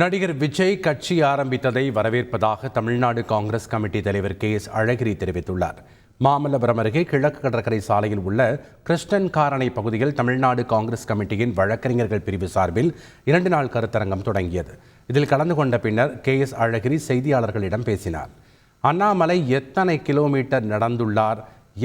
நடிகர் விஜய் கட்சி ஆரம்பித்ததை வரவேற்பதாக தமிழ்நாடு காங்கிரஸ் கமிட்டி தலைவர் KS அழகிரி தெரிவித்துள்ளார். மாமல்லபுரம் அருகே கிழக்கு கடற்கரை சாலையில் உள்ள கிருஷ்ணன் காரணை பகுதியில் தமிழ்நாடு காங்கிரஸ் கமிட்டியின் வழக்கறிஞர்கள் பிரிவு சார்பில் 2 நாள் கருத்தரங்கம் தொடங்கியது. இதில் கலந்து கொண்ட பின்னர் KS அழகிரி செய்தியாளர்களிடம் பேசினார். அண்ணாமலை எத்தனை கிலோமீட்டர் நடந்துள்ளார்,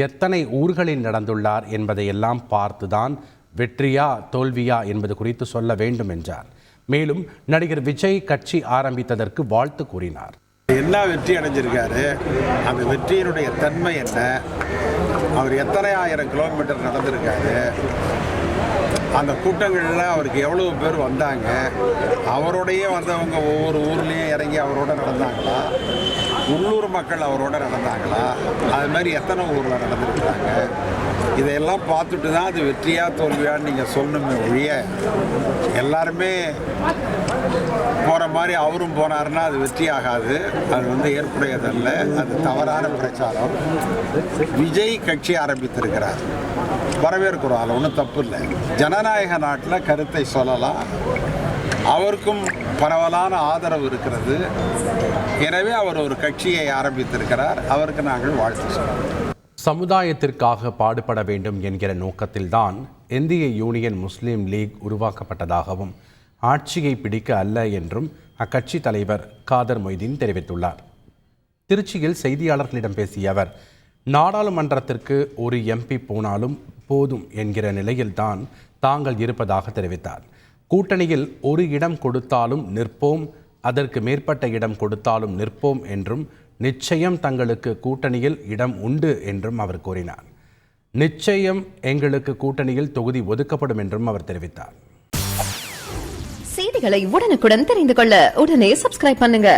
எத்தனை ஊர்களில் நடந்துள்ளார் என்பதையெல்லாம் பார்த்துதான் வெற்றியா தோல்வியா என்பது குறித்து சொல்ல வேண்டும் என்றார். மேலும் நடிகர் விஜய் கட்சி ஆரம்பித்ததற்கு வாழ்த்து கூறினார். என்ன வெற்றி அடைஞ்சிருக்காரு, அந்த வெற்றியினுடைய தன்மை என்ன, அவர் எத்தனை ஆயிரம் கிலோமீட்டர் நடந்திருக்காரு, அந்த கூட்டங்களில் அவருக்கு எவ்வளவு பேர் வந்தாங்க, அவரோடையே வந்தவங்க ஒவ்வொரு ஊர்லேயும் இறங்கி அவரோட நடந்தாங்களா, உள்ளூர் மக்கள் அவரோட நடந்தாங்களா, அது மாதிரி எத்தனை ஊரில் நடந்திருக்கிறாங்க, இதையெல்லாம் பார்த்துட்டு தான் அது வெற்றியா தோல்வியான்னு நீங்கள் சொல்லணுமே ஒழிய எல்லாருமே போகிற மாதிரி அவரும் போனாருன்னா அது வெற்றி ஆகாது. அது ஏற்புடையதல்ல, அது தவறான பிரச்சாரம். விஜய் கட்சி ஆரம்பித்திருக்கிறார், வரவேற்கிறோம், அதில் ஒன்றும் தப்பு இல்லை. ஜனநாயக நாட்டில் கருத்தை சொல்லலாம், அவருக்கும் பரவலான ஆதரவு இருக்கிறது. எனவே அவர் ஒரு கட்சியை ஆரம்பித்திருக்கிறார், அவருக்கு நாங்கள் வாழ்த்து சொல்கிறோம். சமுதாயத்திற்காக பாடுபட வேண்டும் என்கிற நோக்கத்தில்தான் இந்திய யூனியன் முஸ்லீம் லீக் உருவாக்கப்பட்டதாகவும் ஆட்சியை பிடிக்க அல்ல என்றும் அக்கட்சி தலைவர் காதர் மொய்தீன் தெரிவித்துள்ளார். திருச்சியில் செய்தியாளர்களிடம் பேசிய அவர், நாடாளுமன்றத்திற்கு ஒரு MP போனாலும் போதும் என்கிற நிலையில்தான் தாங்கள் இருப்பதாக தெரிவித்தார். கூட்டணியில் ஒரு இடம் கொடுத்தாலும் நிற்போம், அதற்கு மேற்பட்ட இடம் கொடுத்தாலும் நிற்போம் என்றும், நிச்சயம் தங்களுக்கு கூட்டணியில் இடம் உண்டு என்றும் அவர் கூறினார். நிச்சயம் எங்களுக்கு கூட்டணியில் தொகுதி ஒதுக்கப்படும் என்றும் அவர் தெரிவித்தார். செய்திகளை உடனுக்குடன் தெரிந்து கொள்ள உடனே சப்ஸ்கிரைப் பண்ணுங்க.